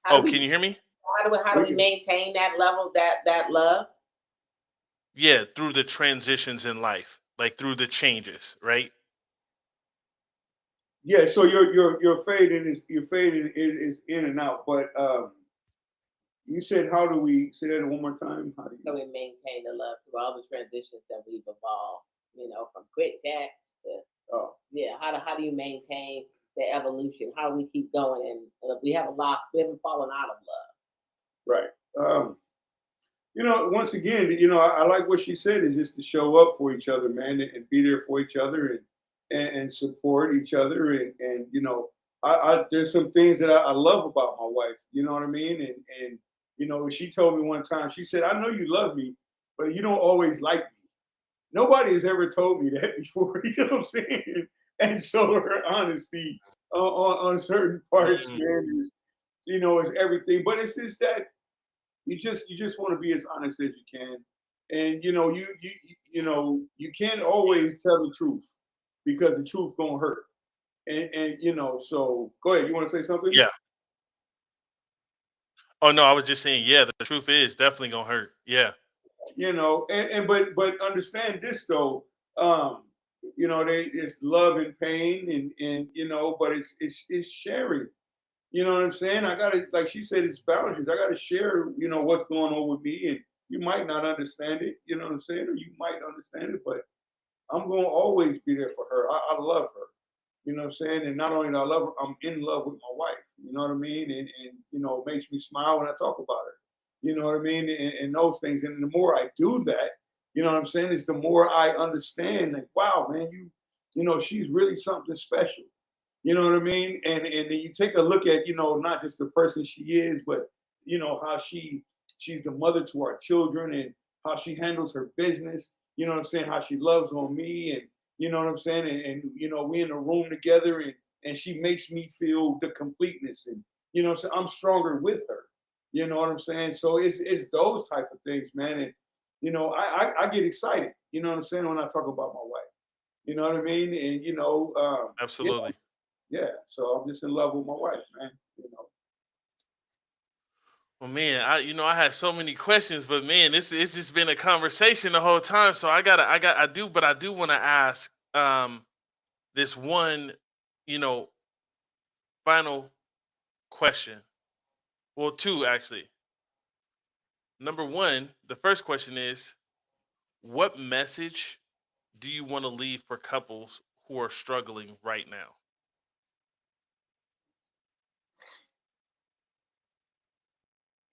How do Oh, we can you hear me? how do We we can, maintain that level, that love? Yeah, through the transitions in life, like through the changes, right? yeah. So your fading is in and out. But you said how do we say that one more time? How do So you? we maintain the love through all the transitions that we've evolved, from quick tax to Oh, yeah. How do you maintain the evolution? How do we keep going? And we haven't fallen out of love. right. Once again, I like what she said is just to show up for each other, man, and be there for each other and support each other. And there's some things that I love about my wife. You know what I mean? And she told me one time, she said, "I know you love me, but you don't always like me." Nobody has ever told me that before. You know what I'm saying? And so her honesty on certain parts, Mm, man, is everything. But it's just that you just want to be as honest as you can, and you can't always tell the truth because the truth gonna hurt. And so go ahead. You want to say something? yeah. Oh no, I was just saying, yeah, the truth is definitely gonna hurt. Yeah. And but understand this though. um it's love and pain, and but it's sharing. You know what I'm saying? I gotta, like she said, it's boundaries. I gotta share, what's going on with me, and you might not understand it. You know what I'm saying? Or you might understand it, but I'm gonna always be there for her. I love her. You know what I'm saying? And not only do I love her, I'm in love with my wife. You know what I mean? And it makes me smile when I talk about her. You know what I mean? And those things. And the more I do that, you know what I'm saying, is the more I understand that, wow, man, she's really something special. You know what I mean? And then you take a look at, not just the person she is, but how she's the mother to our children, and how she handles her business. You know what I'm saying? How she loves on me, and you know what I'm saying? And we in a room together, and she makes me feel the completeness, and so I'm stronger with her. You know what I'm saying? So it's those type of things, man. And I get excited, you know what I'm saying, when I talk about my wife. You know what I mean? And yeah, Absolutely. yeah. So I'm just in love with my wife, man. Well, man, I had so many questions, but man, this it's just been a conversation the whole time. So I do want to ask this one, you know, final question. Well, two actually. Number one, the first question is, what message do you want to leave for couples who are struggling right now?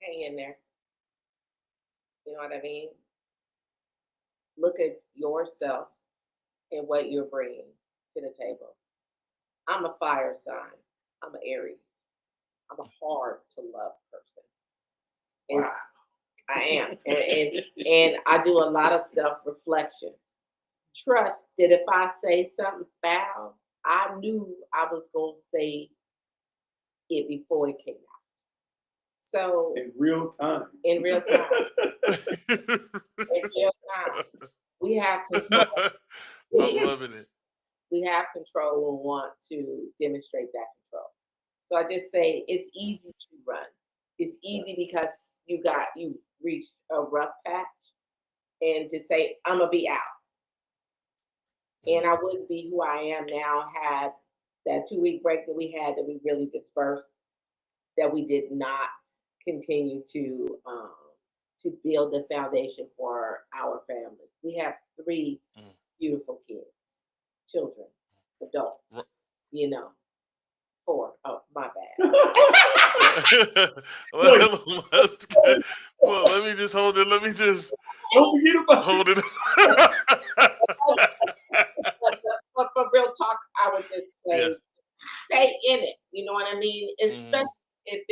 Hang in there. You know what I mean? Look at yourself and what you're bringing to the table. I'm a fire sign. I'm an Aries. I'm a hard to love person. It's, Wow. I am, and I do a lot of self reflection. trust that if I say something foul, I knew I was going to say it before it came out. So In real time. in real time, in real time, we have control. I'm We, loving it. we have control and want to demonstrate that control. So I just say it's easy to run. It's easy because you reached a rough patch, and to say I'm gonna be out, and Mhm. I wouldn't be who I am now had that 2 week break that we had, that we really dispersed, that we did not continue to build the foundation for our family. We have three Mm. beautiful kids, children, adults. Ru- You know, four. Oh, my Look, Well, that's good. Well, let me just hold it. Let me just don't forget about hold it. bad. But for real talk, I would just Yeah. say stay in it. You know what I mean? Mhm. Especially if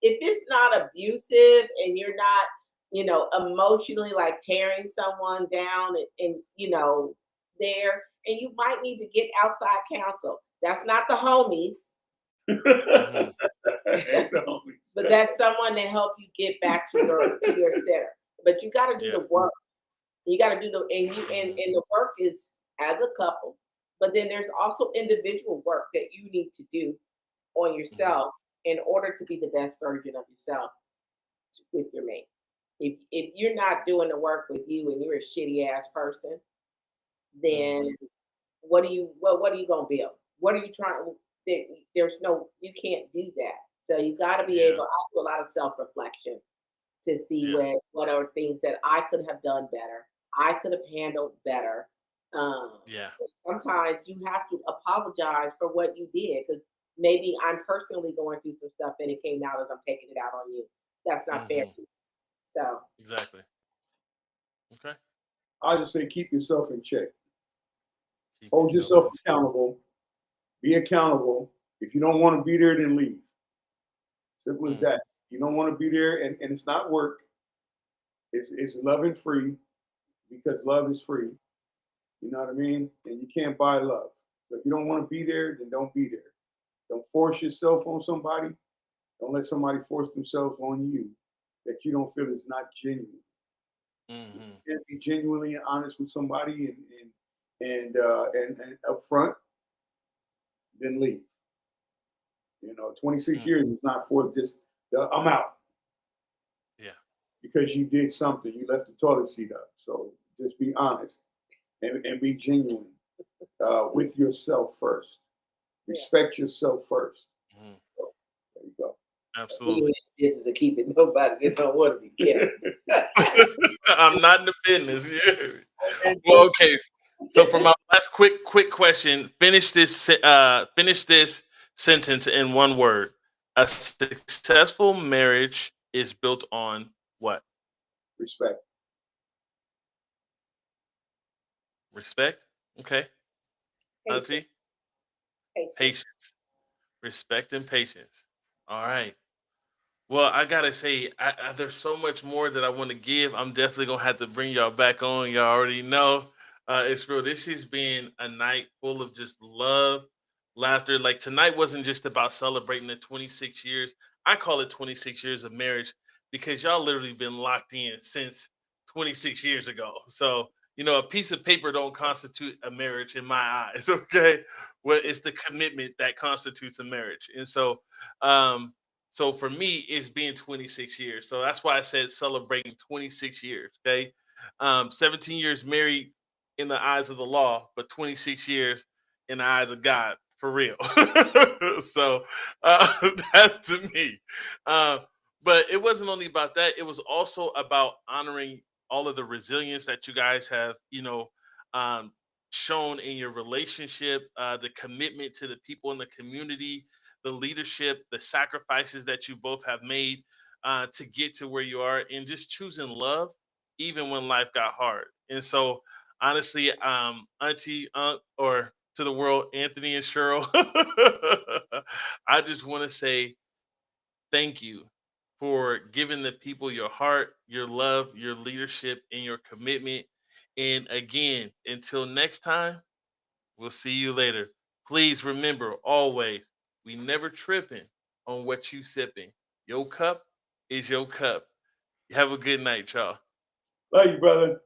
it's not abusive and you're not, emotionally like tearing someone down and there, and you might need to get outside counsel. That's not the homies, Mhm. Ain't the homies. but that's someone to help you get back to your center. But you got to do Yeah. the work. You got to do the and you Mhm. and the work is as a couple, but then there's also individual work that you need to do on Mhm. yourself in order to be the best version of yourself with your mate. If you're not doing the work with you and you're a shitty ass person, then Mhm. what are you gonna build? What are you trying? There's no, you can't do that. So you got to be Yeah. able. I do a lot of self reflection to see Yeah. what are things that I could have done better. I could have handled better. Um, Yeah. Sometimes you have to apologize for what you did because maybe I'm personally going through some stuff and it came out as I'm taking it out on you. That's not fair. Mhm. So Exactly. Okay. I just say keep yourself in check. Keep Hold yourself yourself in check. accountable. Be accountable. If you don't want to be there, then leave. Simple as Mm. that. You don't want to be there, and it's not work. It's love and free because love is free. You know what I mean? And you can't buy love. So if you don't want to be there, then don't be there. Don't force yourself on somebody. Don't let somebody force themselves on you that you don't feel is not genuine. Mhm. You can't be genuinely honest with somebody and upfront, then leave. 26 Mm. years is not for just I'm out Yeah. because you did something. You left the toilet seat up. So just be honest and be genuine with yourself first. yeah, Respect yourself first. Mhm. So there you go. we in Absolutely. the business of keeping nobody that don't want to be kept. I'm not in the business. Yeah. That's Well, it. okay. So for my last quick question, finish this sentence in one word. A successful marriage is built on what? Respect. Respect. Okay. Patient, Auntie, patient. patience. Respect and patience. All right. Well, I gotta say, there's so much more that I want to give. I'm definitely gonna have to bring y'all back on. Y'all already know, it's real. This has been a night full of just love, laughter. Like tonight wasn't just about celebrating the 26 years. I call it 26 years of marriage because y'all literally been locked in since 26 years ago. So a piece of paper don't constitute a marriage in my eyes. Okay, well, it's the commitment that constitutes a marriage, and so for me, it's been 26 years. So that's why I said celebrating 26 years. Okay. 17 years married in the eyes of the law, but 26 years in the eyes of God for real. So that's to me. Uh, but it wasn't only about that, it was also about honoring all of the resilience that you guys have, um, shown in your relationship, the commitment to the people in the community, the leadership, the sacrifices that you both have made to get to where you are, and just choosing love even when life got hard. And so, honestly, Auntie, or to the world, Anthony and Cheryl, I just want to say thank you for giving the people your heart, your love, your leadership, and your commitment. And again, until next time, we'll see you later. Please remember always, we never tripping on what you sipping. Your cup is your cup. Have a good night, y'all. Love you, brother.